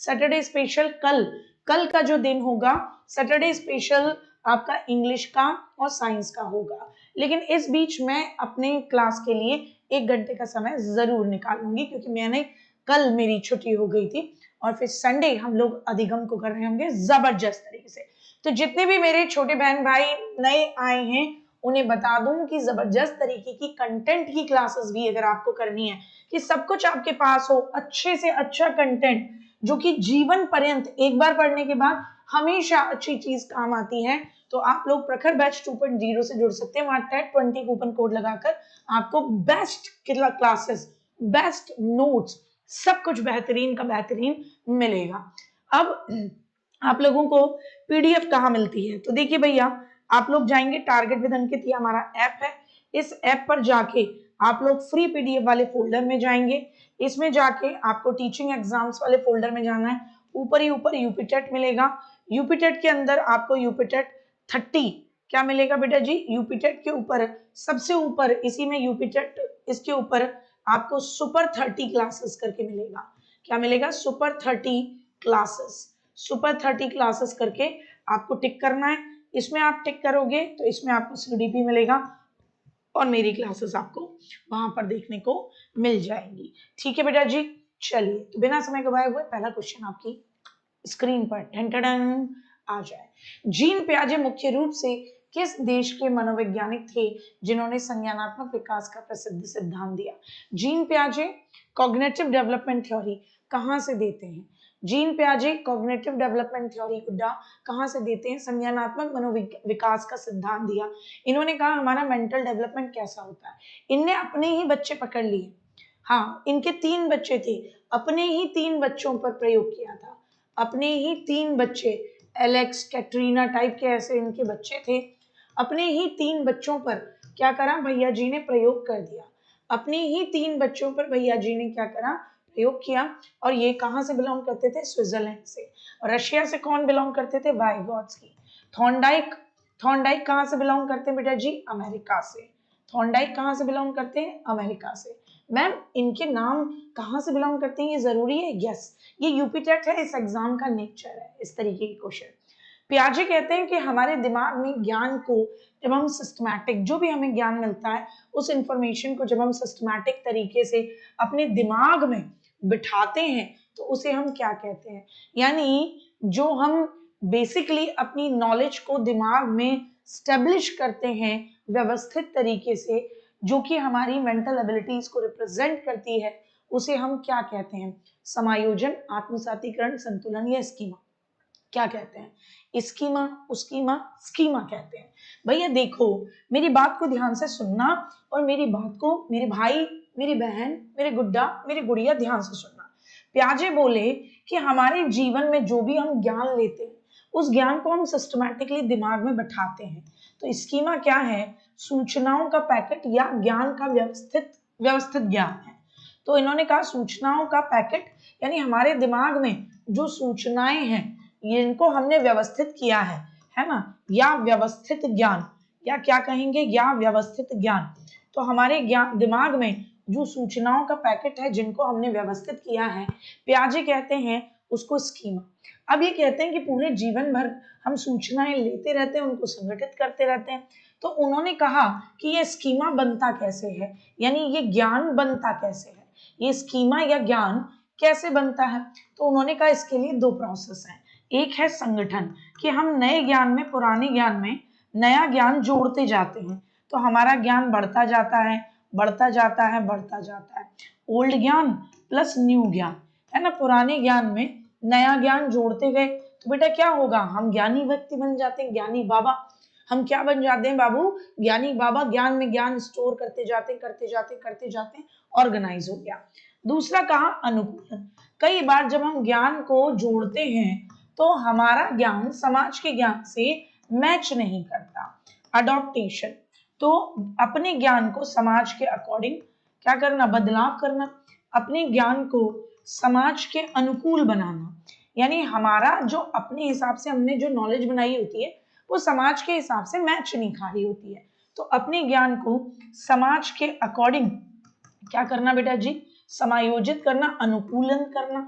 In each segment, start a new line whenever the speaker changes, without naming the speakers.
Saturday special कल, कल का जो दिन होगा सैटरडे स्पेशल आपका इंग्लिश का और साइंस का होगा। लेकिन इस बीच मैं अपने क्लास के लिए 1 घंटे का समय जरूर निकालूंगी, क्योंकि मैंने कल मेरी छुट्टी हो गई थी और फिर संडे हम लोग अधिगम को कर रहे होंगे जबरदस्त तरीके से। तो जितने भी मेरे छोटे बहन भाई नए आए हैं उन्हें बता दूं कि जबरदस्त तरीके की कंटेंट की क्लासेस भी अगर आपको करनी है, कि सब कुछ आपके पास हो, अच्छे से अच्छा कंटेंट जो कि जीवन पर्यंत एक बार पढ़ने के बाद हमेशा अच्छी चीज काम आती है, तो आप लोग प्रखर बैच 2.0 से जुड़ सकते हैं। वहां टेट 20 कूपन कोड लगाकर आपको बेस्ट क्लासेस, बेस्ट नोट्स, सब कुछ बेहतरीन का बेहतरीन मिलेगा। अब आप लोगों को पीडीएफ कहाँ मिलती है, तो देखिए भैया, आप लोग जाएंगे टारगेट विद अंकित, ये हमारा ऐप है, इस ऐप पर जाके आप लोग फ्री पीडीएफ वाले फोल्डर में जाएंगे। इसमें जाके आपको टीचिंग एग्जाम्स वाले फोल्डर में जाना है। ऊपर ही ऊपर यूपीटेट मिलेगा, यूपीटेट के अंदर आपको यूपीटेट 30 क्या मिलेगा बेटा जी, यूपीटेट के ऊपर सबसे ऊपर इसी में यूपीटेट, इसके ऊपर आपको सुपर 30 क्लासेस करके मिलेगा। क्या मिलेगा? Super 30 classes. सुपर 30 क्लासेस करके आपको टिक करना है। इसमें आप टिक करोगे तो इसमें आपको सीडीपी मिलेगा और मेरी क्लासेस आपको वहां पर देखने को मिल जाएंगी। ठीक है बेटा जी, चलिए तो बिना समय गवाए हुए पहला क्वेश्चन आपकी स्क्रीन पर ढंढन आ जाए। जीन पियाजे मुख्य रूप से किस देश के मनोवैज्ञानिक थे जिन्होंने संज्ञानात्मक विकास का प्रसिद्ध सिद्धांत दिया? जीन पियाजे कॉग्निटिव डेवलपमेंट थ्योरी कहां से देते हैं? जीन पियाजे कॉग्निटिव डेवलपमेंट थ्योरी गुड्डा कहां से देते हैं? संज्ञानात्मक मनोविकास का सिद्धांत दिया। इन्होंने कहा हमारा मेंटल डेवलपमेंट कैसा होता है। इनने अपने ही बच्चे पकड़ लिए, हाँ इनके 3 बच्चे थे, अपने ही 3 बच्चों पर प्रयोग किया था। अपने ही 3 बच्चे, एलेक्स कैटरीना टाइप के ऐसे इनके बच्चे थे, अपने ही 3 बच्चों पर क्या करा भैया जी ने? प्रयोग कर दिया। अपने ही 3 बच्चों पर भैया जी ने क्या करा? प्रयोग किया। और ये कहां से बिलोंग करते थे? स्विट्जरलैंड से। रशिया से कौन बिलोंग करते थे? वाइगॉट्स्की। थॉर्नडाइक, थॉर्नडाइक कहां से बिलोंग करते हैं बेटा जी? अमेरिका से। थॉर्नडाइक कहां से बिलोंग करते हैं? अमेरिका से। मैम इनके नाम कहां से बिलोंग करते हैं ये जरूरी है? यस, ये यूपीटेट है, इस एग्जाम का नेचर है इस तरीके के क्वेश्चन। पियाजे कहते हैं कि हमारे दिमाग में ज्ञान को जब हम सिस्टमैटिक, जो भी हमें ज्ञान मिलता है उस इंफॉर्मेशन को जब हम सिस्टमैटिक तरीके से अपने दिमाग में बिठाते हैं तो उसे हम क्या कहते हैं? यानी जो हम बेसिकली अपनी नॉलेज को दिमाग में स्टेब्लिश करते हैं व्यवस्थित तरीके से, जो कि हमारी मेंटल एबिलिटीज को रिप्रेजेंट करती है, उसे हम क्या कहते हैं? समायोजन, आत्मसातीकरण, संतुलन या स्कीमा। क्या कहते हैं? स्कीमा, उस्कीमा, स्कीमा कहते हैं। भैया देखो, मेरी बात को ध्यान से सुनना और मेरी बात को मेरे भाई, मेरी बहन, मेरे गुड्डा, मेरी गुड़िया ध्यान से सुनना। पियाजे बोले कि हमारे जीवन में जो भी हम ज्ञान लेते हैं उस ज्ञान को हम सिस्टमैटिकली दिमाग में बैठाते हैं। तो स्कीमा क्या है? सूचनाओं का पैकेट या ज्ञान का व्यवस्थित ज्ञान है। तो इन्होंने कहा सूचनाओं का पैकेट, यानी हमारे दिमाग में जो सूचनाएं हैं इनको हमने व्यवस्थित किया है ना? या व्यवस्थित ज्ञान, या क्या कहेंगे? या व्यवस्थित ज्ञान। तो हमारे ज्ञान दिमाग में जो सूचनाओं का पैकेट है जिनको हमने व्यवस्थित किया है, पियाजे कहते हैं उसको स्कीमा। अब ये कहते हैं कि पूरे जीवन भर हम सूचनाएं लेते रहते हैं, उनको संगठित करते रहते हैं। तो उन्होंने कहा कि ये स्कीमा बनता कैसे है, यानी ये ज्ञान बनता कैसे है, ये स्कीमा या ज्ञान कैसे बनता है? तो उन्होंने कहा इसके लिए 2 प्रोसेस हैं। एक है संगठन, कि हम नए ज्ञान में, पुराने ज्ञान में नया ज्ञान जोड़ते जाते हैं तो हमारा ज्ञान बढ़ता जाता है, बढ़ता जाता है, बढ़ता जाता है। ओल्ड ज्ञान प्लस न्यू ज्ञान, है ना? पुराने ज्ञान में नया ज्ञान जोड़ते गए तो बेटा क्या होगा? हम ज्ञानी व्यक्ति बन जाते हैं, ज्ञानी बाबा। हम क्या बन जाते हैं बाबू? ज्ञानी बाबा। ज्ञान में ज्ञान स्टोर करते जाते करते जाते करते जाते, ऑर्गेनाइज हो गया। दूसरा कहा? अनुकूलन। कई बार जब हम ज्ञान को जोड़ते हैं तो हमारा ज्ञान समाज के ज्ञान से मैच नहीं करता। अडॉप्टेशन, तो अपने ज्ञान को समाज के अकॉर्डिंग क्या करना? बदलाव करना। अपने ज्ञान को समाज के अनुकूल बनाना, यानी हमारा जो अपने हिसाब से हमने जो नॉलेज बनाई होती है वो समाज के हिसाब से मैच नहीं खा रही होती है, तो अपने ज्ञान को समाज के अकॉर्डिंग क्या करना बेटा जी? समायोजित करना, अनुकूलन करना।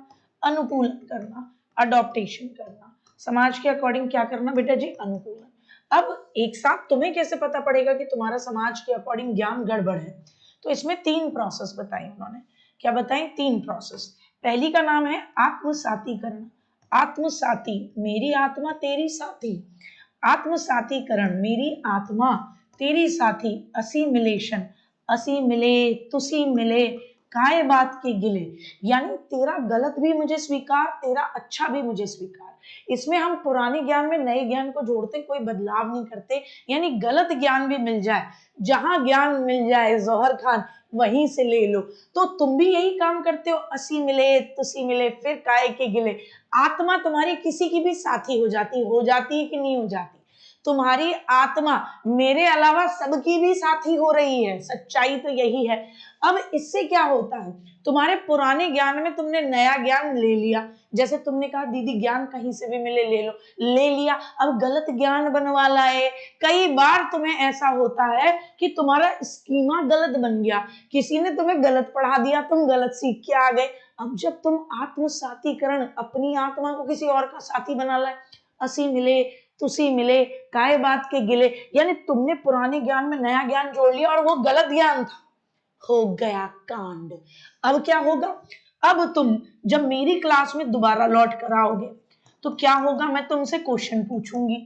अनुकूलन करना, अडॉप्टेशन करना, समाज के अकॉर्डिंग क्या करना बेटा जी, अनुकूलन। अब एक साथ तुम्हें कैसे पता पड़ेगा कि तुम्हारा समाज के अकॉर्डिंग ज्ञान गड़बड़ है? तो इसमें 3 प्रोसेस बताई उन्होंने। क्या बताई? 3 प्रोसेस। पहली का नाम है आत्मसातीकरण। आत्मसाती, मेरी आत्मा तेरी साथी, आत्मसातीकरण, मेरी आत्मा तेरी साथी, असिमिलेशन, असी मिले तुसी मिले, काय बात के गिले, यानी तेरा गलत भी मुझे स्वीकार, तेरा अच्छा भी मुझे स्वीकार। इसमें हम पुराने ज्ञान में नए ज्ञान को जोड़ते, कोई बदलाव नहीं करते, यानी गलत ज्ञान भी मिल जाए, जहां ज्ञान मिल जाए जौहर खान वहीं से ले लो। तो तुम भी यही काम करते हो, असी मिले तुसी मिले फिर काय के गिले। आत्मा तुम्हारी किसी की भी साथी हो जाती है कि नहीं हो जाती? तुम्हारी आत्मा मेरे अलावा सबकी भी साथी हो रही है, सच्चाई तो यही है। अब इससे क्या होता है, तुम्हारे पुराने ज्ञान में तुमने नया ज्ञान ले लिया, जैसे तुमने कहा दीदी ज्ञान कहीं से भी मिले ले लो, ले लिया, अब गलत ज्ञान बनवा लाए। कई बार तुम्हें ऐसा होता है कि तुम्हारा स्कीमा गलत बन गया, किसी ने तुम्हें गलत पढ़ा दिया, तुम गलत सीख के आ गए। अब जब तुम आत्मसातीकरण, अपनी आत्मा को किसी और का साथी बना लाए, असी मिले तुसी मिले, काय बात के गिले, यानी तुमने पुराने ज्ञान में नया ज्ञान जोड़ लिया और वो गलत ज्ञान था, हो गया कांड। अब क्या होगा, अब तुम जब मेरी क्लास में दोबारा लौट कर आओगे तो क्या होगा, मैं तुमसे क्वेश्चन पूछूंगी,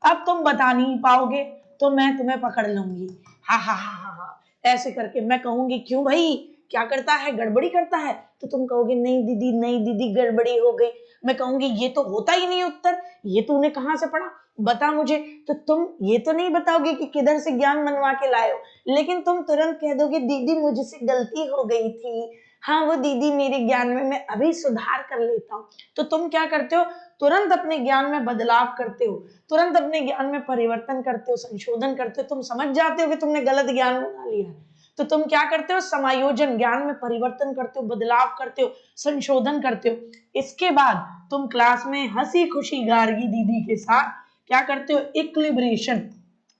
अब तुम बता नहीं पाओगे तो मैं तुम्हें पकड़ लूंगी, हा हा हा हा हा, ऐसे करके मैं कहूंगी क्यों भाई क्या करता है, गड़बड़ी करता है, तो तुम कहोगे नहीं दीदी गड़बड़ी हो गई। मैं कहूंगी ये तो होता ही नहीं उत्तर, ये तूने कहां से पढ़ा, बता मुझे। तो तुम ये तो नहीं बताओगे कि किधर से ज्ञान मनवा के लाए हो, लेकिन तुम तुरंत कह दोगे दीदी मुझसे गलती हो गई थी, हाँ वो दीदी मेरे ज्ञान में मैं अभी सुधार कर लेता हूँ। तो तुम क्या करते हो, तुरंत अपने ज्ञान में बदलाव करते हो, तुरंत अपने ज्ञान में परिवर्तन करते हो, संशोधन करते हो। तुम समझ जाते हो कि तुमने गलत ज्ञान बना लिया है, तो तुम क्या करते हो, समायोजन, ज्ञान में परिवर्तन करते हो, बदलाव करते हो, संशोधन करते हो। इसके बाद तुम क्लास में हंसी खुशी गार्गी दीदी के साथ क्या करते हो, इक्विलिब्रेशन,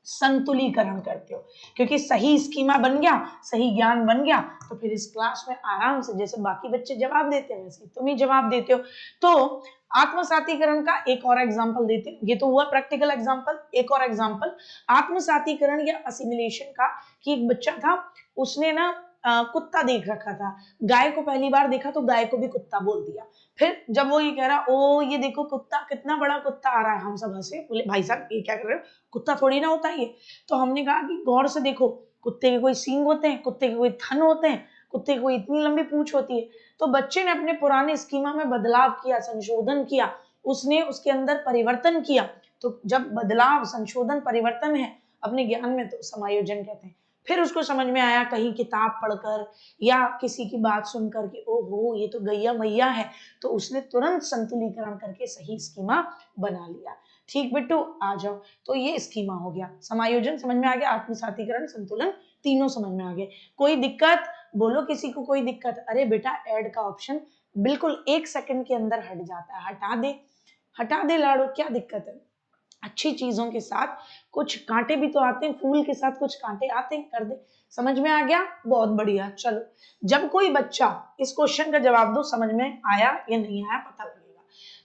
संतुलीकरण करते हो, क्योंकि सही स्कीमा बन गया, सही ज्ञान बन गया, तो फिर इस क्लास में आराम से जैसे बाकी बच्चे जवाब देते हैं वैसे तुम ही जवाब देते हो। तो आत्मसातीकरण का एक और एग्जांपल देते हैं, ये तो हुआ प्रैक्टिकल एग्जांपल, एक और एग्जांपल आत्मसातीकरण या असिमिलेशन का, कि एक बच्चा था, उसने ना कुत्ता देख रखा था, गाय को पहली बार देखा तो गाय को भी कुत्ता बोल दिया। फिर जब वो ये कह रहा ओ ये देखो कुत्ता, कितना बड़ा कुत्ता आ रहा है, हम सब हंसे, बोले भाई साहब ये क्या कर रहे हो, कुत्ता थोड़ी ना होता है ये। तो हमने कहा कि गौर से देखो, कुत्ते के कोई सींग होते हैं, कुत्ते के कोई थन होते हैं, कुत्ते की कोई इतनी लंबी पूंछ होती है। तो बच्चे ने अपने पुराने स्कीमा में बदलाव किया, संशोधन किया, उसने उसके अंदर परिवर्तन किया। तो जब बदलाव, संशोधन, परिवर्तन है अपने ज्ञान में तो समायोजन कहते हैं। फिर उसको समझ में आया कहीं किताब पढ़कर या किसी की बात सुनकर कि ओहो ये तो गैया मैया है, तो उसने तुरंत संतुलीकरण करके सही स्कीमा बना लिया। ठीक बिट्टू आ जाओ। तो ये स्कीमा हो गया, समायोजन समझ में आ गया, आत्मसातीकरण, संतुलन, तीनों समझ में आ गए। कोई दिक्कत बोलो, किसी को कोई दिक्कत? अरे बेटा ऐड का ऑप्शन बिल्कुल 1 सेकंड के अंदर हट जाता है, हटा दे लाड़ो, क्या दिक्कत है। अच्छी चीजों के साथ कुछ कांटे भी तो आते हैं, फूल के साथ कुछ कांटे आते हैं, कर दे। समझ में आ गया, बहुत बढ़िया। चलो जब कोई बच्चा, इस क्वेश्चन का जवाब दो, समझ में आया या नहीं आया पता लगेगा।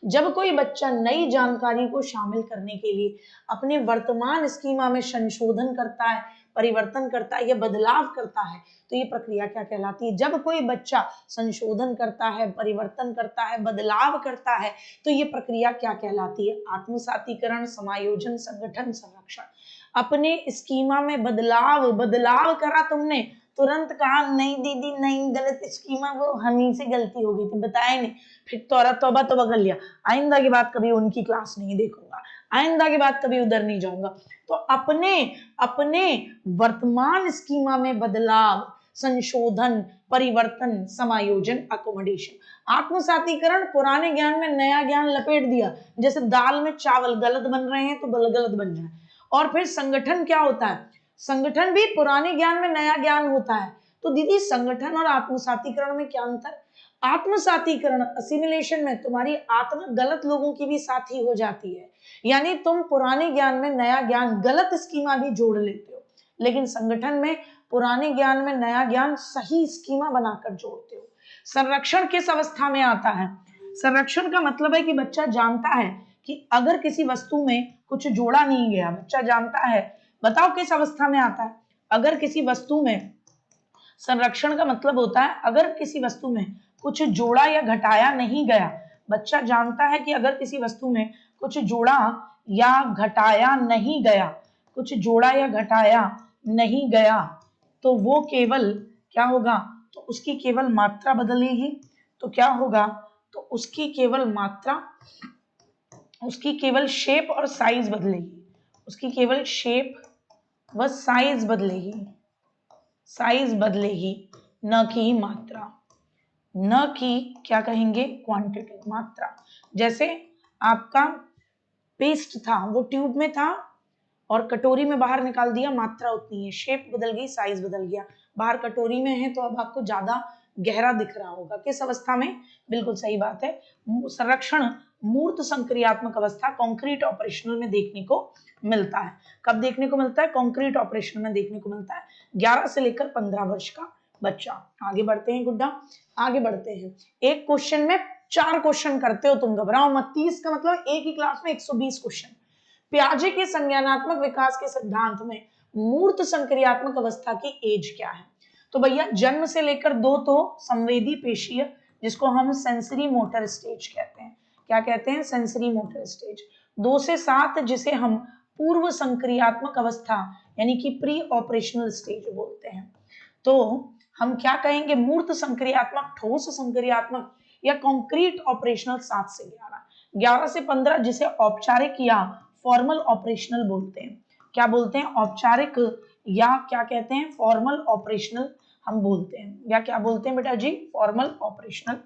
जब कोई बच्चा नई जानकारी को शामिल करने के लिए अपने वर्तमान स्कीमा में संशोधन करता है, परिवर्तन करता है या बदलाव करता है, तो ये प्रक्रिया क्या कहलाती है? जब कोई बच्चा संशोधन करता है, परिवर्तन करता है, बदलाव करता है, तो ये प्रक्रिया क्या कहलाती है? आत्मसातीकरण, समायोजन, संगठन, संरक्षण। अपने स्कीमा में बदलाव करा तुमने, तुरंत कहा नहीं दीदी नहीं, गलत स्कीमा, वो हमी से गलती हो गई थी, बताया नहीं, फिर तौबा कर लिया, आइंदा की बात कभी उनकी क्लास नहीं देखूंगा, आइंदा की बात कभी उधर नहीं जाऊंगा। तो अपने वर्तमान स्कीमा में बदलाव, संशोधन, परिवर्तन, समायोजन, अकोमोडेशन। आत्मसातीकरण, पुराने ज्ञान में नया ज्ञान लपेट दिया, जैसे दाल में चावल गलत बन रहे हैं तो गलत बन जाए। और फिर संगठन क्या होता है? संगठन भी पुराने ज्ञान में नया ज्ञान होता है। तो दीदी संगठन और आत्मसातीकरण में क्या अंतर? आत्मसातीकरण, असिमिलेशन में तुम्हारी आत्मा गलत लोगों की भी साथी हो जाती है, यानी तुम पुराने ज्ञान में नया ज्ञान, गलत स्कीमा भी जोड़ लेते हो, लेकिन संगठन में पुराने ज्ञान में नया ज्ञान सही स्कीमा बनाकर जोड़ते हो। संरक्षण किस अवस्था में आता है? संरक्षण का मतलब है कि बच्चा जानता है कि अगर किसी वस्तु में कुछ जोड़ा नहीं गया, बच्चा जानता है, बताओ किस अवस्था में आता है, अगर किसी वस्तु में, संरक्षण का मतलब होता है अगर किसी वस्तु में कुछ जोड़ा या घटाया नहीं गया, बच्चा जानता है कि अगर किसी वस्तु में कुछ जोड़ा या घटाया नहीं गया, कुछ जोड़ा या घटाया नहीं गया, तो वो केवल क्या होगा, तो उसकी केवल मात्रा बदलेगी। तो क्या होगा, तो उसकी केवल मात्रा, उसकी केवल शेप और साइज बदलेगी, उसकी केवल शेप व साइज बदलेगी, साइज बदलेगी, न कि मात्रा, न कि क्या कहेंगे, क्वांटिटी, मात्रा। जैसे आपका पेस्ट था, वो ट्यूब में था और कटोरी में बाहर निकाल दिया, मात्रा उतनी है, शेप बदल गई, साइज बदल गया, बाहर कटोरी में है तो अब आपको ज्यादा गहरा दिख रहा होगा। किस अवस्था में, बिल्कुल सही बात है, संरक्षण मूर्त संक्रियात्मक अवस्था कॉन्क्रीट ऑपरेशनल में देखने को मिलता है। कब देखने को मिलता है, कॉन्क्रीट ऑपरेशन में देखने को मिलता है 11 से लेकर 15 वर्ष का बच्चा। आगे बढ़ते हैं गुड्डा, आगे बढ़ते हैं। एक क्वेश्चन में 4 क्वेश्चन करते हो तुम, घबराओ मत। 30 का मतलब एक ही क्लास में 120 क्वेश्चन। पियाजे के संज्ञानात्मक विकास के सिद्धांत में मूर्त संक्रियात्मक अवस्था की एज क्या है? तो भैया जन्म से लेकर 2 तो संवेदी पेशीय, जिसको हम सेंसरी मोटर स्टेज कहते हैं। क्या कहते हैं, सेंसरी मोटर स्टेज। 2 से 7 जिसे हम पूर्व संक्रियात्मक अवस्था यानी कि प्री ऑपरेशनल स्टेज बोलते हैं। तो हम क्या कहेंगे, मूर्त संक्रियात्मक, ठोस संक्रियात्मक या कॉन्क्रीट ऑपरेशनल 7 से 11। 11 से 15 जिसे औपचारिक या फॉर्मल ऑपरेशनल बोलते हैं। क्या बोलते हैं, औपचारिक या क्या कहते हैं, फॉर्मल ऑपरेशनल हम बोलते हैं, या क्या बोलते हैं बेटा जी, फॉर्मल ऑपरेशनल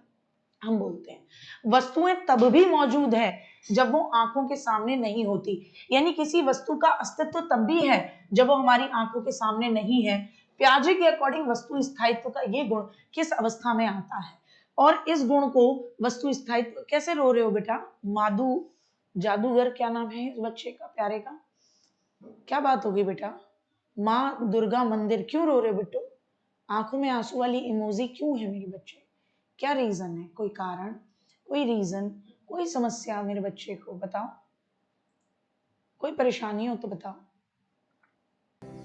हम बोलते हैं। वस्तुएं तब भी मौजूद है जब वो आंखों के सामने नहीं होती, यानी किसी वस्तु का अस्तित्व तब भी है जब वो हमारी आंखों के सामने नहीं है। पियाजे के अकॉर्डिंग वस्तु स्थायित्व का ये गुण किस अवस्था में आता है, और इस गुण को वस्तु स्थायित्व, कैसे रो रहे हो बेटा, माधु जादूगर, क्या नाम है इस बच्चे का, प्यारे का, क्या बात होगी बेटा, माँ दुर्गा मंदिर, क्यों रो रहे हो बेटो, आंखों में आंसू वाली इमोजी क्यों है मेरे बच्चे, क्या रीजन है, कोई कारण, कोई रीजन, कोई समस्या मेरे बच्चे को बताओ, कोई परेशानी हो तो बताओ।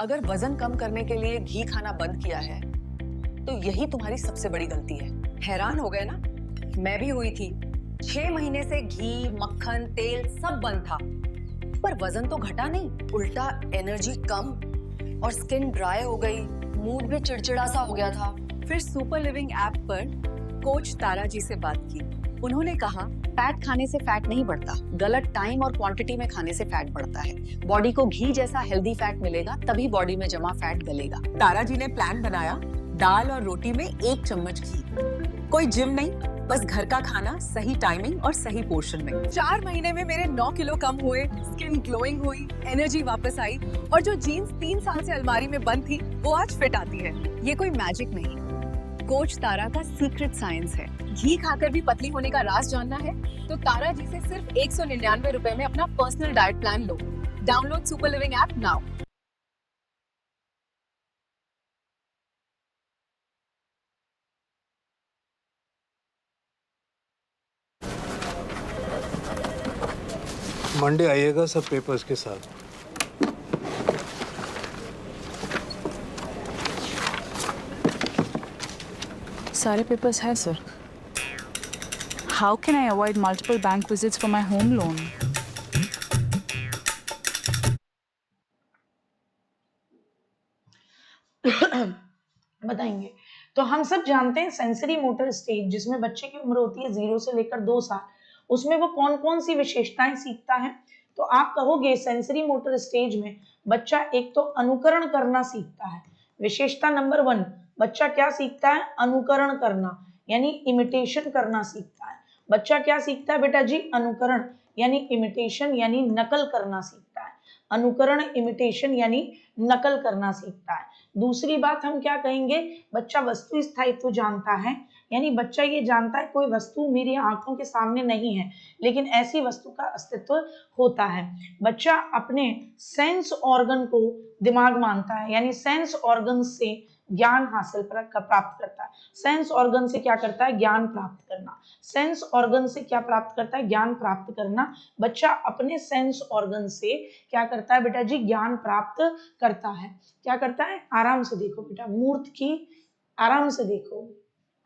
अगर वजन कम करने के लिए घी खाना बंद किया है तो यही तुम्हारी सबसे बड़ी गलती है। हैरान हो गए ना, मैं भी हुई थी। 6 महीने से घी, मक्खन, तेल सब बंद था, पर वजन तो घटा नहीं, उल्टा एनर्जी कम और स्किन ड्राई हो गई, मूड भी चिड़चिड़ा सा हो गया था। फिर सुपर लिविंग ऐप पर कोच तारा जी से बात की। उन्होंने कहा फैट खाने से फैट नहीं बढ़ता, गलत टाइम और क्वांटिटी में खाने से फैट बढ़ता है। बॉडी को घी जैसा हेल्दी फैट मिलेगा तभी बॉडी में जमा फैट गलेगा। तारा जी ने प्लान बनाया, दाल और रोटी में 1 चम्मच घी, कोई जिम नहीं, बस घर का खाना, सही टाइमिंग और सही पोर्शन में। 4 महीने में मेरे 9 किलो कम हुए, स्किन ग्लोइंग हुई, एनर्जी वापस आई और जो जीन्स 3 साल से अलमारी में बंद थी वो आज फिट आती है। ये कोई मैजिक नहीं, कोच तारा का सीक्रेट साइंस है। घी खाकर भी पतली होने का राज जानना है तो तारा जी से सिर्फ 199 रुपए में अपना पर्सनल डाइट प्लान लो। Download super living app now.
Monday आइएगा सब पेपर्स के साथ।
सारे पेपर्स हैं sir. How can I avoid multiple bank visits for my home loan?
बताएंगे। तो हम सब जानते हैं सेंसरी मोटर स्टेज, जिसमें बच्चे की उम्र होती है 0 से लेकर 2 साल, उसमें वो कौन कौन सी विशेषताएं सीखता है। तो आप कहोगे सेंसरी मोटर स्टेज में बच्चा एक तो अनुकरण करना सीखता है। विशेषता नंबर 1, बच्चा क्या सीखता है, अनुकरण करना यानी इमिटेशन करना सीखता है। बच्चा क्या सीखता है बेटा जी, अनुकरण यानी इमिटेशन यानी नकल करना सीखता है। अनुकरण, इमिटेशन यानी नकल करना सीखता है। दूसरी बात हम क्या कहेंगे, बच्चा वस्तु स्थायित्व जानता है, यानी बच्चा ये जानता है कोई वस्तु मेरी आंखों के सामने नहीं है लेकिन ऐसी वस्तु का अस्तित्व होता है। बच्चा अपने सेंस ऑर्गन को दिमाग मानता है, यानी सेंस ऑर्गन से ज्ञान प्राप्त करता है। सेंस ऑर्गन से क्या करता है? ज्ञान प्राप्त करना। सेंस ऑर्गन से क्या प्राप्त करता है? ज्ञान प्राप्त करना। बच्चा अपने सेंस ऑर्गन से क्या करता है बेटा जी? ज्ञान प्राप्त करता है। क्या करता है? आराम से देखो बेटा, मूर्त की आराम से देखो,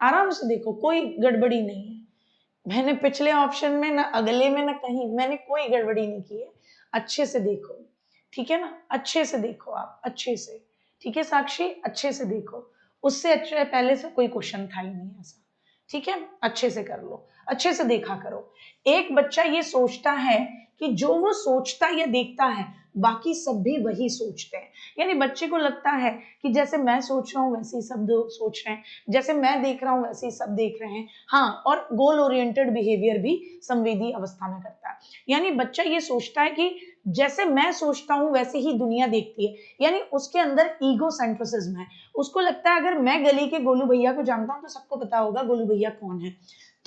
आराम से देखो, कोई गड़बड़ी नहीं है। मैंने पिछले ऑप्शन में ना अगले में ना कहीं मैंने कोई गड़बड़ी नहीं की है। अच्छे से देखो, ठीक है ना, अच्छे से देखो आप, अच्छे से, ठीक है साक्षी, अच्छे से देखो। उससे अच्छे पहले से कोई क्वेश्चन था ही नहीं ऐसा, ठीक है, अच्छे से कर लो, अच्छे से देखा करो। एक बच्चा ये सोचता है कि जो वो सोचता या देखता है बाकी सब भी वही सोचते हैं। यानी बच्चे को लगता है कि जैसे मैं सोच रहा हूँ वैसे ही सब लोग सोच रहे हैं, जैसे मैं देख रहा हूँ वैसे ही सब देख रहे हैं। हाँ, और गोल ओरिएंटेड बिहेवियर भी संवेदी अवस्था में करता है। यानी बच्चा ये सोचता है कि जैसे मैं सोचता हूँ वैसे ही दुनिया देखती है। यानी उसके अंदर ईगो सेंट्रिसिज्म है। उसको लगता है अगर मैं गली के गोलू भैया को जानता हूँ तो सबको पता होगा गोलू भैया कौन है।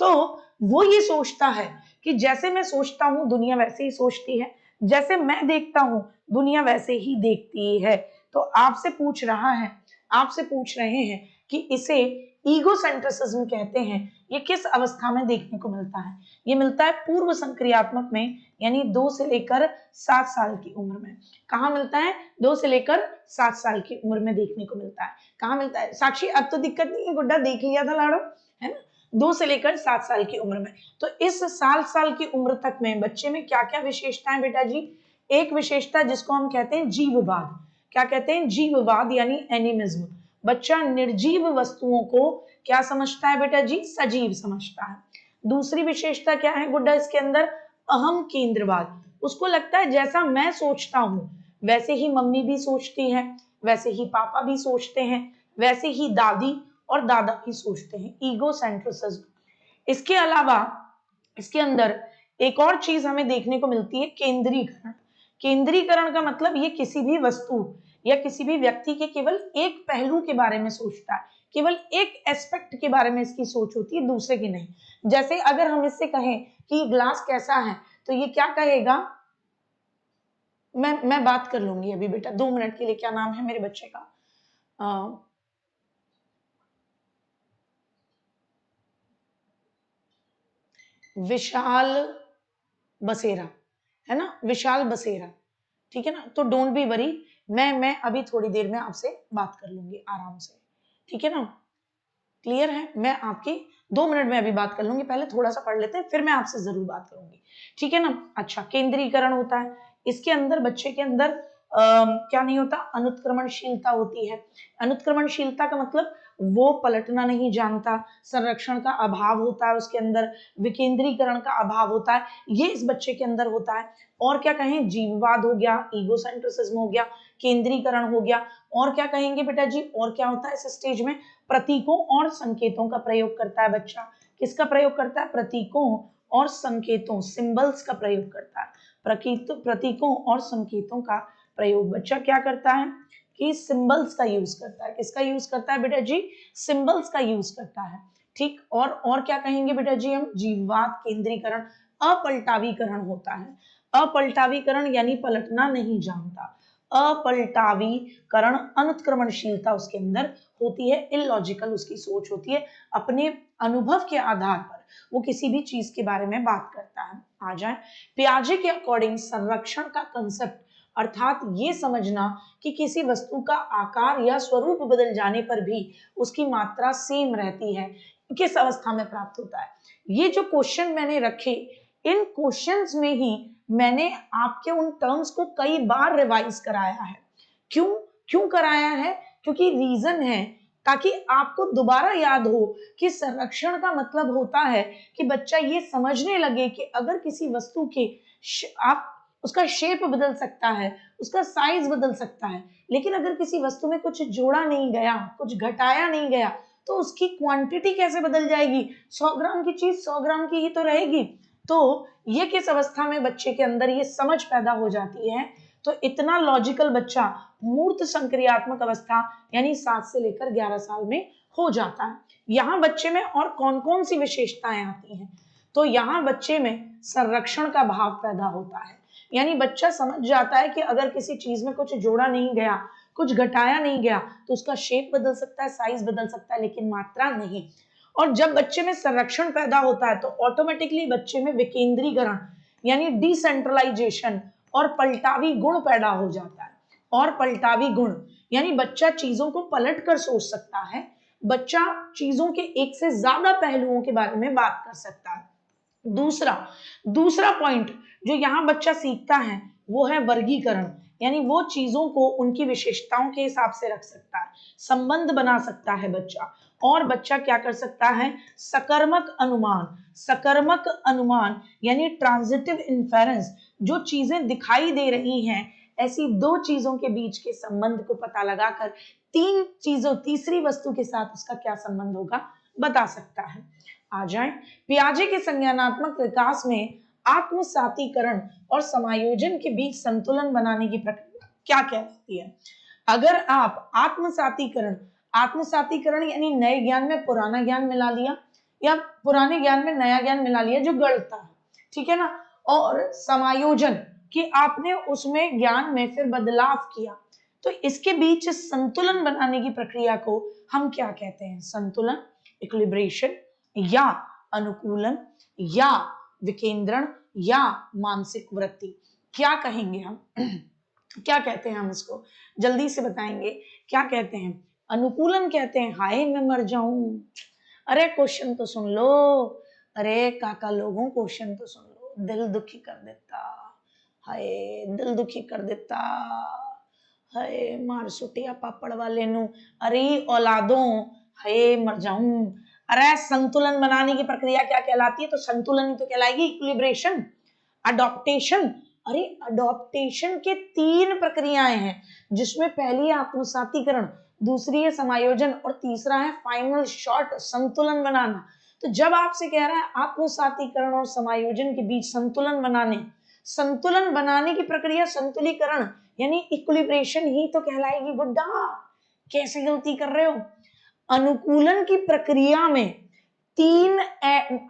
तो वो ये सोचता है कि जैसे मैं सोचता हूँ दुनिया वैसे ही सोचती है, जैसे मैं देखता हूं दुनिया वैसे ही देखती है। तो आपसे पूछ रहे हैं कि इसे ईगोसेंट्रिसिज्म कहते हैं। ये किस अवस्था में देखने को मिलता है? ये मिलता है पूर्व संक्रियात्मक में, यानी 2 से लेकर 7 साल की उम्र में। कहाँ मिलता है? 2 से लेकर 7 साल की उम्र में देखने को मिलता है। कहाँ मिलता है साक्षी? अब तो दिक्कत नहीं है, गुड्डा देख लिया था लाड़ो, है ना? 2 से लेकर 7 साल की उम्र में। तो इस 7 साल की उम्र तक में बच्चे में क्या क्या विशेषताएं बेटा जी? एक विशेषता जिसको हम कहते हैं जीववाद। क्या कहते हैं? जीववाद यानी एनिमिज्म। बच्चा निर्जीव वस्तुओं को क्या समझता है बेटा जी? सजीव समझता है। दूसरी विशेषता क्या है गुड्डा इसके अंदर? अहम केंद्रवाद। उसको लगता है जैसा मैं सोचता हूं वैसे ही मम्मी भी सोचती है, वैसे ही पापा भी सोचते हैं, वैसे ही दादी और दादा भी सोचते हैं। ईगोसेंट्रिसिज्म। इसके अलावा इसके अंदर एक और चीज हमें देखने को मिलती है, केंद्रीकरण। केंद्रीकरण का मतलब ये किसी भी वस्तु या किसी भी व्यक्ति के केवल एक पहलू के बारे में सोचता है, केवल एक एस्पेक्ट के बारे में इसकी सोच होती है, दूसरे की नहीं। जैसे अगर हम इससे कहें कि ग्लास कैसा है तो ये क्या कहेगा? मैं बात कर लूंगी अभी बेटा 2 मिनट के लिए। क्या नाम है मेरे बच्चे का? विशाल बसेरा, है ना? विशाल बसेरा, ठीक है ना? तो डोंट बी वरी, मैं अभी थोड़ी देर में आपसे बात कर लूंगी आराम से, ठीक है ना? क्लियर है? मैं आपकी 2 मिनट में अभी बात कर लूंगी, पहले थोड़ा सा पढ़ लेते हैं फिर मैं आपसे जरूर बात करूंगी, ठीक है ना? अच्छा, केंद्रीकरण होता है इसके अंदर। बच्चे के अंदर क्या नहीं होता? अनुत्क्रमणशीलता होती है। अनुत्क्रमणशीलता का मतलब वो पलटना नहीं जानता, संरक्षण का अभाव होता है उसके अंदर, विकेंद्रीकरण का अभाव होता है, ये इस बच्चे के अंदर होता है। और क्या कहें? जीववाद हो गया, ईगोसेंट्रिसिज्म हो गया, केंद्रीकरण हो गया। और क्या कहेंगे बेटा जी? और क्या होता है इस स्टेज में? प्रतीकों और संकेतों का प्रयोग करता है बच्चा। किसका प्रयोग करता है? प्रतीकों और संकेतों, सिंबल्स का प्रयोग करता है। प्रतीकों और संकेतों का प्रयोग बच्चा क्या करता है कि सिंबल्स का यूज करता है। किसका यूज करता है बेटा जी? सिंबल्स का यूज करता है, ठीक। और क्या कहेंगे बेटा जी हम? जीववाद, केंद्रीकरण, अपलटावीकरण होता है। अपलटावीकरण यानी पलटना नहीं जानता। अपलटावीकरण, अनुत्क्रमणशीलता उसके अंदर होती है, इलॉजिकल उसकी सोच होती है, अपने अनुभव के आधार पर वो किसी भी चीज के बारे में बात करता है। आ जाए पियाजे के अकॉर्डिंग संरक्षण का कंसेप्ट, अर्थात ये समझना कि किसी वस्तु का आकार या स्वरूप बदल जाने पर भी उसकी मात्रा सेम रहती है, किस अवस्था में प्राप्त होता है। ये जो क्वेश्चन मैंने रखे, इन क्वेश्चंस में ही मैंने आपके उन टर्म्स को कई बार रिवाइज कराया है। क्यों कराया है? क्योंकि रीजन है ताकि आपको दोबारा याद हो कि संरक्षण का मतलब होता है कि बच्चा ये समझने लगे कि अगर किसी वस्तु के आप उसका शेप बदल सकता है, उसका साइज बदल सकता है, लेकिन अगर किसी वस्तु में कुछ जोड़ा नहीं गया, कुछ घटाया नहीं गया, तो उसकी क्वांटिटी कैसे बदल जाएगी? 100 ग्राम की चीज 100 ग्राम की ही तो रहेगी। तो ये किस अवस्था में बच्चे के अंदर ये समझ पैदा हो जाती है? तो इतना लॉजिकल बच्चा मूर्त संक्रियात्मक अवस्था यानी 7 से लेकर 11 साल में हो जाता है। यहाँ बच्चे में और कौन कौन सी विशेषताएं आती हैं? तो यहाँ बच्चे में संरक्षण का भाव पैदा होता है, यानी बच्चा समझ जाता है कि अगर किसी चीज में कुछ जोड़ा नहीं गया कुछ घटाया नहीं गया तो उसका शेप बदल सकता है, साइज बदल सकता है, लेकिन मात्रा नहीं। और जब बच्चे में संरक्षण पैदा होता है तो ऑटोमेटिकली बच्चे में विकेंद्रीकरण यानी डिसेंट्रलाइजेशन और पलटावी गुण पैदा हो जाता है। और पलटावी गुण यानी बच्चा चीजों को पलट कर सोच सकता है, बच्चा चीजों के एक से ज्यादा पहलुओं के बारे में बात कर सकता है। दूसरा पॉइंट जो यहाँ बच्चा सीखता है वो है वर्गीकरण, यानी वो चीजों को उनकी विशेषताओं के हिसाब से रख सकता है, संबंध बना सकता है बच्चा। और बच्चा क्या कर सकता है, सकर्मक अनुमान यानी ट्रांजिटिव इन्फेरेंस, जो चीजें दिखाई दे रही हैं ऐसी दो चीजों के बीच के संबंध को पता लगाकर तीसरी वस्तु के साथ उसका क्या संबंध होगा बता सकता है। आ जाए पियाजे के संज्ञानात्मक विकास में आत्मसातीकरण और समायोजन के बीच संतुलन बनाने की प्रक्रिया क्या कहलाती है। अगर आप आत्मसातीकरण यानी नए ज्ञान में पुराना ज्ञान मिला लिया या पुराने ज्ञान में नया ज्ञान मिला लिया जो गलता है, ठीक है ना, और समायोजन कि आपने उसमें ज्ञान में फिर बदलाव किया, तो इसके बीच संतुलन बनाने की प्रक्रिया को हम क्या कहते हैं, संतुलन, इक्विलिब्रेशन या अनुकूलन या विकेंद्रण या मानसिक वृत्ति, क्या कहेंगे हम क्या कहते हैं हम इसको जल्दी से बताएंगे, क्या कहते हैं। अनुकूलन कहते हैं हाय मैं मर जाऊं, अरे क्वेश्चन तो सुन लो, अरे काका लोगों क्वेश्चन तो सुन लो, दिल दुखी कर देता, हाय दिल दुखी कर देता, हाय मार सुटिया पापड़ वाले नु, अरे औलादों हाय मर जाऊं। अरे संतुलन बनाने की प्रक्रिया क्या कहलाती है, तो संतुलन ही तो कहलाएगी, इक्विलिब्रेशन, अडॉप्टेशन। अरे अडॉप्टेशन के 3 प्रक्रियाएं हैं, जिसमें पहली है आत्मसातीकरण, दूसरी है समायोजन और तीसरा है फाइनल शॉट संतुलन बनाना। तो जब आपसे कह रहा है आत्मसातीकरण और समायोजन के बीच संतुलन बनाने की प्रक्रिया संतुलीकरण यानी इक्विलिब्रेशन ही तो कहलाएगी। गुड्डा कैसे गलती कर रहे हो। अनुकूलन की प्रक्रिया में 3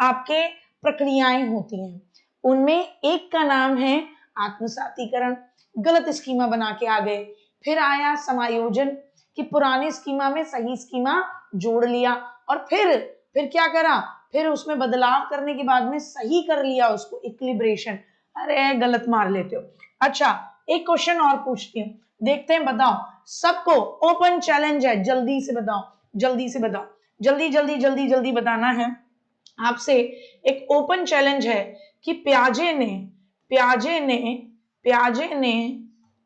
आपके प्रक्रियाएं होती हैं, उनमें एक का नाम है आत्मसातीकरण, गलत स्कीमा बना के आ गए, फिर आया समायोजन कि पुराने स्कीमा में सही स्कीमा जोड़ लिया और फिर क्या करा, फिर उसमें बदलाव करने के बाद में सही कर लिया उसको, इक्विलिब्रेशन। अरे गलत मार लेते हो। अच्छा एक क्वेश्चन और पूछती हूँ, देखते हैं, बताओ सबको ओपन चैलेंज है, जल्दी से बताओ, जल्दी बताना है आपसे। एक ओपन चैलेंज है कि प्याजे ने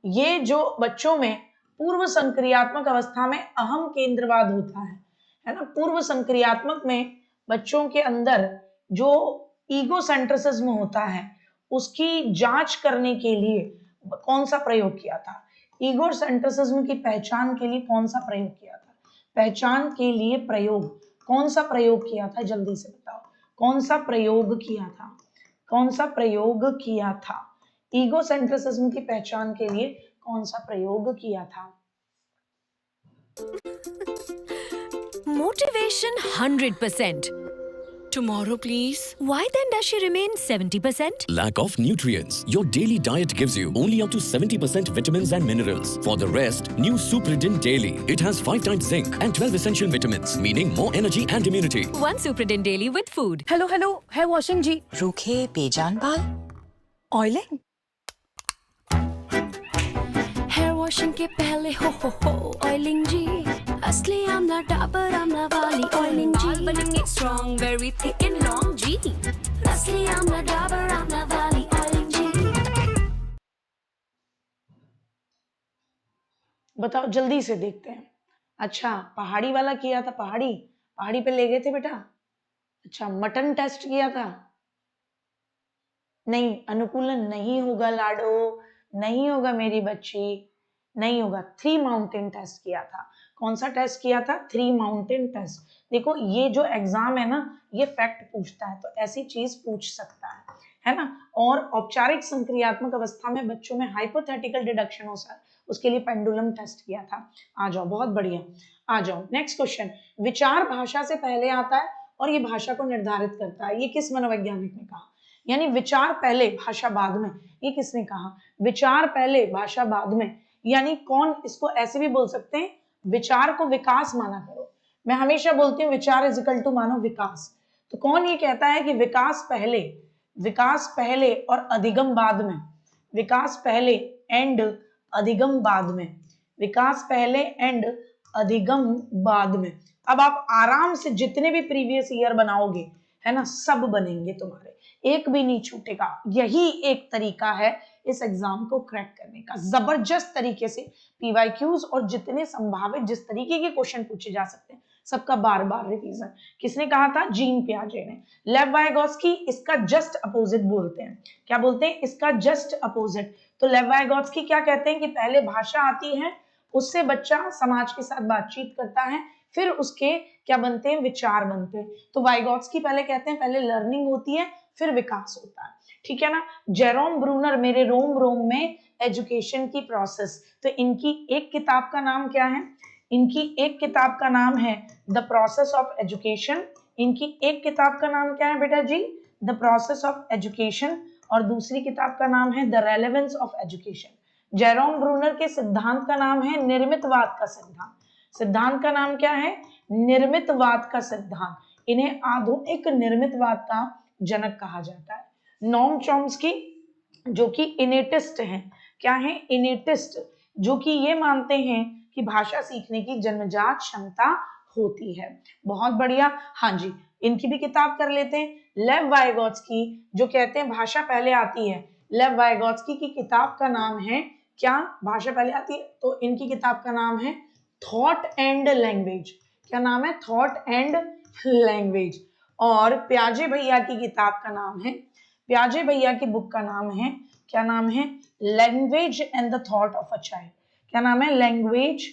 ये जो बच्चों में पूर्व संक्रियात्मक अवस्था में अहम केंद्रवाद होता है ना, पूर्व संक्रियात्मक में बच्चों के अंदर जो ईगोसेंट्रिसिज्म होता है उसकी जांच करने के लिए कौन सा प्रयोग किया था, ईगोसेंट्रिसिज्म की पहचान के लिए कौन सा प्रयोग किया था, पहचान के लिए प्रयोग कौन सा प्रयोग किया था, जल्दी से बताओ कौन सा प्रयोग किया था, ईगोसेंट्रिसिज्म की पहचान के लिए कौन सा प्रयोग किया था।
Motivation 100%. Tomorrow, please. Why then does she remain 70%?
Lack of nutrients. Your daily diet gives you only up to 70% vitamins and minerals. For the rest, new Supridin Daily. It has 5 times zinc and 12 essential vitamins, meaning more energy and immunity.
One Supridin Daily with food.
Hello hair washing जी।
रूखे बेजान बाल,
oiling
Hair washing के पहले हो oiling जी, असली आमला डाबर आमला वाली oiling जी, बाल बनेंगे strong, very thick and long जी, असली आमला डाबर आमला वाली oiling जी।
बताओ जल्दी से देखते हैं। अच्छा पहाड़ी वाला किया था, पहाड़ी पे ले गए थे बेटा। अच्छा मटन टेस्ट किया था, नहीं अनुकूलन नहीं होगा लाडो, नहीं होगा मेरी बच्ची, नहीं होगा। 3 माउंटेन टेस्ट किया था। कौन सा टेस्ट किया था, 3 माउंटेन टेस्ट। देखो ये जो एग्जाम है ना ये फैक्ट पूछता है, तो ऐसी चीज पूछ सकता है ना। और औपचारिक संक्रियात्मक अवस्था में बच्चों में हाइपोथेटिकल डिडक्शन हो सर, उसके लिए पेंडुलम टेस्ट किया था। आ जाओ बहुत बढ़िया, आ जाओ नेक्स्ट क्वेश्चन। विचार भाषा से पहले आता है और ये भाषा को निर्धारित करता है, ये किस मनोवैज्ञानिक ने कहा। यानी विचार पहले भाषा बाद में, ये किसने कहा, विचार पहले भाषा बाद में, यानी कौन, इसको ऐसे भी बोल सकते हैं, विचार को विकास माना करो। मैं हमेशा बोलती हूँ विचार इज इक्वल टू मानो विकास। तो कौन ये कहता है कि विकास पहले और अधिगम बाद में, विकास पहले एंड अधिगम बाद में, विकास पहले एंड अधिगम बाद में। अब आप आराम से जितने भी प्रीवियस ईयर बनाओगे, है ना, सब बनेंगे तुम्हारे, एक भी नहीं छूटेगा। यही एक तरीका है इस एग्जाम को क्रैक करने का, जबरदस्त तरीके से पीवाईक्यूज और जितने संभावित जिस तरीके के क्वेश्चन पूछे जा सकते हैं सबका बार बार रिवीजन। किसने कहा था? जीन पियाजे ने। लेव वाइगोत्स्की इसका जस्ट अपोजिट बोलते हैं। क्या बोलते हैं? इसका जस्ट अपोजिट। तो लेव वाइगोत्स्की क्या कहते हैं कि पहले भाषा आती है, उससे बच्चा समाज के साथ बातचीत करता है, फिर उसके क्या बनते हैं? विचार बनते हैं। तो वाइगोत्स्की पहले कहते हैं पहले लर्निंग होती है फिर विकास होता है, ठीक है ना। जेरोम ब्रूनर, मेरे रोम रोम में एजुकेशन की प्रोसेस, तो इनकी एक किताब का नाम क्या है? इनकी एक किताब का नाम है द प्रोसेस ऑफ एजुकेशन। इनकी एक किताब का नाम क्या है बेटा जी? The process of education. और दूसरी किताब का नाम है the relevance of education. Jerome Bruner के सिद्धांत का नाम है निर्मितवाद का सिद्धांत। सिद्धांत का नाम क्या है? निर्मितवाद का सिद्धांत। इन्हें आधुनिक निर्मितवाद का जनक कहा जाता है। नोम चॉम्स्की जो कि इनेटिस्ट हैं, क्या है? इनेटिस्ट, जो कि ये मानते हैं कि भाषा सीखने की जन्मजात क्षमता होती है। बहुत बढ़िया। हाँ जी, इनकी भी किताब कर लेते हैं। लेव वाइगोत्स्की जो कहते हैं भाषा पहले आती है, लेव वाइगोत्स्की की किताब का नाम है क्या? भाषा पहले आती है, तो इनकी किताब का नाम है थॉट एंड लैंग्वेज। क्या नाम है? Thought and language. और प्याजे भैया की किताब का नाम है, प्याजे भैया की बुक का नाम है, क्या नाम है? Language and the thought of a child. क्या नाम है? लैंग्वेज,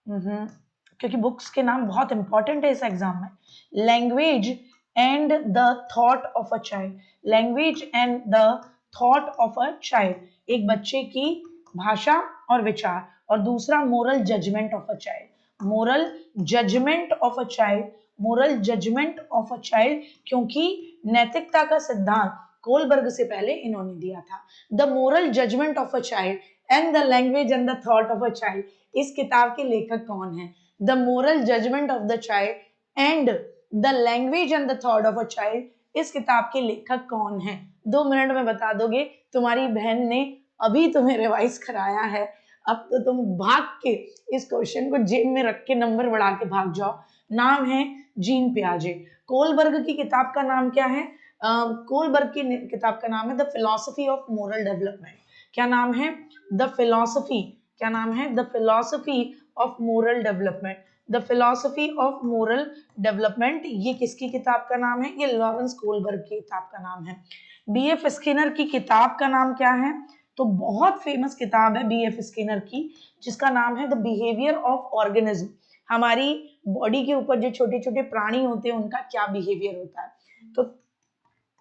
क्योंकि बुक्स के नाम बहुत इंपॉर्टेंट है इस एग्जाम में। Language and the thought of a child, language and the thought of a child, एक बच्चे की भाषा और विचार। और दूसरा moral judgement of a child, moral judgement of a child, moral judgement of a child, क्योंकि नैतिकता का सिद्धांत कोलबर्ग से पहले इन्होंने दिया था। The moral judgement of a child and the language and the thought of a child, इस किताब के लेखक कौन है? The moral judgement of the child and the language and the thought of a child, इस किताब के लेखक कौन है? 2 मिनट में बता दोगे। तुम्हारी बहन ने अभी तुम्हें रिवाइज कराया है, अब तो तुम भाग के इस क्वेश्चन को जेब में रख के नंबर बढ़ा के भाग जाओ। नाम है जीन पियाजे। कोलबर्ग की किताब का नाम क्या है? कोलबर्ग की किताब का नाम है the philosophy of moral development. क्या नाम है? द फिलॉसफी, क्या नाम है? The philosophy of moral development, the philosophy of moral development. ये किसकी किताब का नाम है? ये लॉरेंस कोलबर्ग की किताब का नाम है। बीएफ स्किनर की किताब का नाम क्या है? तो बहुत फेमस किताब है बीएफ स्किनर की, जिसका नाम है द बिहेवियर ऑफ ऑर्गेनिज्म। हमारी बॉडी के ऊपर जो छोटे छोटे प्राणी होते हैं उनका क्या बिहेवियर होता है? तो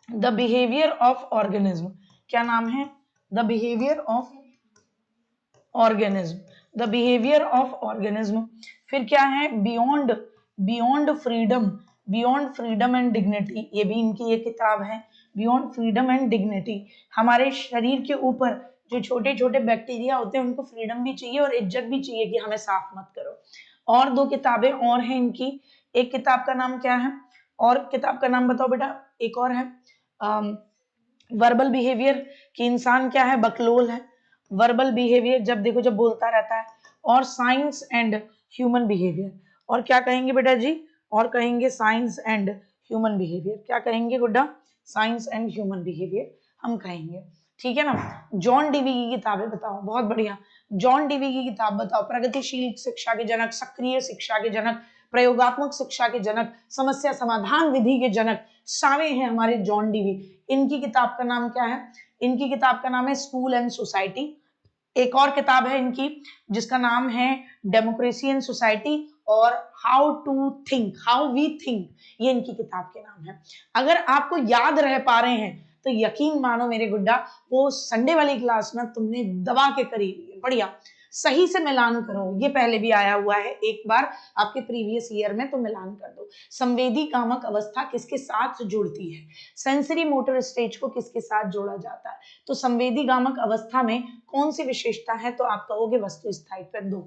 द बिहेवियर ऑफ ऑर्गेनिज्म, क्या नाम है? The behaviour of organism, the behaviour of organism. फिर क्या है? Beyond, beyond freedom, beyond freedom and dignity, ये भी इनकी एक किताब है, बियॉन्ड फ्रीडम एंड डिग्निटी। हमारे शरीर के ऊपर जो छोटे छोटे बैक्टीरिया होते हैं उनको फ्रीडम भी चाहिए और इज्जत भी चाहिए कि हमें साफ मत करो। और 2 किताबें और हैं इनकी। एक किताब का नाम क्या है? और किताब का नाम बताओ बेटा। एक और है वर्बल बिहेवियर, कि इंसान क्या है? बकलोल है। वर्बल बिहेवियर, जब देखो जब बोलता रहता है। और साइंस एंड ह्यूमन बिहेवियर। और क्या कहेंगे बेटा जी? और कहेंगे साइंस एंड ह्यूमन बिहेवियर। क्या कहेंगे गुड्डा? साइंस एंड ह्यूमन बिहेवियर हम कहेंगे, ठीक है ना। जॉन डीवी की किताबें बताओ। बहुत बढ़िया। जॉन डीवी की किताब बताओ। प्रगतिशील शिक्षा के जनक, सक्रिय शिक्षा के जनक, प्रयोगात्मक शिक्षा के जनक, समस्या समाधान विधि के जनक सारे हैं हमारे जॉन डीवी। इनकी किताब का नाम क्या है? इनकी किताब का नाम है स्कूल एंड सोसाइटी। एक और किताब है इनकी जिसका नाम है डेमोक्रेसी एंड सोसाइटी और how to think, how we think, ये इनकी किताब के नाम है। अगर आपको याद रह पा रहे हैं तो यकीन मानो मेरे गुड्डा, वो संडे वाली क्लास में तुमने दबा के करी। बढ़िया। सही से मिलान करो, ये पहले भी आया हुआ है एक बार आपके प्रीवियस ईयर में, तो मिलान कर दो। संवेदी कामक अवस्था किसके साथ जुड़ती है? सेंसरी मोटर स्टेज को किसके साथ जोड़ा जाता है? तो संवेदी कामक अवस्था में कौन सी विशेषता है? तो आप कहोगे वस्तु स्थायित्व 2।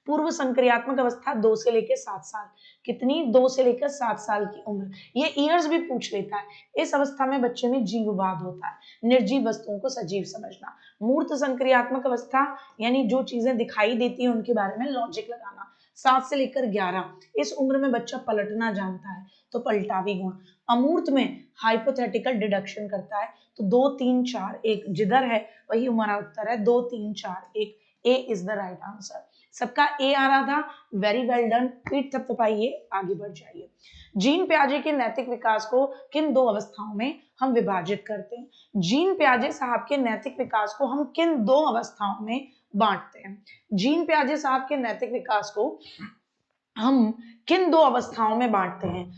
पूर्व संक्रियात्मक अवस्था 2 से लेकर 7 साल, कितनी? 2 से लेकर 7 साल की उम्र, ये ईयर्स भी पूछ लेता है। इस अवस्था में बच्चे में जीववाद होता है, निर्जीव वस्तुओं को सजीव समझना। मूर्त संक्रियात्मक अवस्था यानी जो चीजें दिखाई देती है उनके बारे में लॉजिक लगाना, 7 से लेकर 11, इस उम्र में बच्चा पलटना जानता है, तो पलटावी गुण। अमूर्त में हाइपोथेटिकल डिडक्शन करता है, तो 2 3 4 1 जिधर है वही हमारा उत्तर है, 2 3 4 1, ए इज द राइट आंसर। सबका ए आ रहा था, वेरी वेल डन, पीठ थपथपाइए, आगे बढ़ जाइए। जीन पियाजे के नैतिक विकास को किन 2 अवस्थाओं में हम विभाजित करते हैं? जीन पियाजे साहब के नैतिक विकास को हम किन 2 अवस्थाओं में बांटते हैं? जीन पियाजे साहब के नैतिक विकास को हम किन 2 अवस्थाओं में बांटते हैं?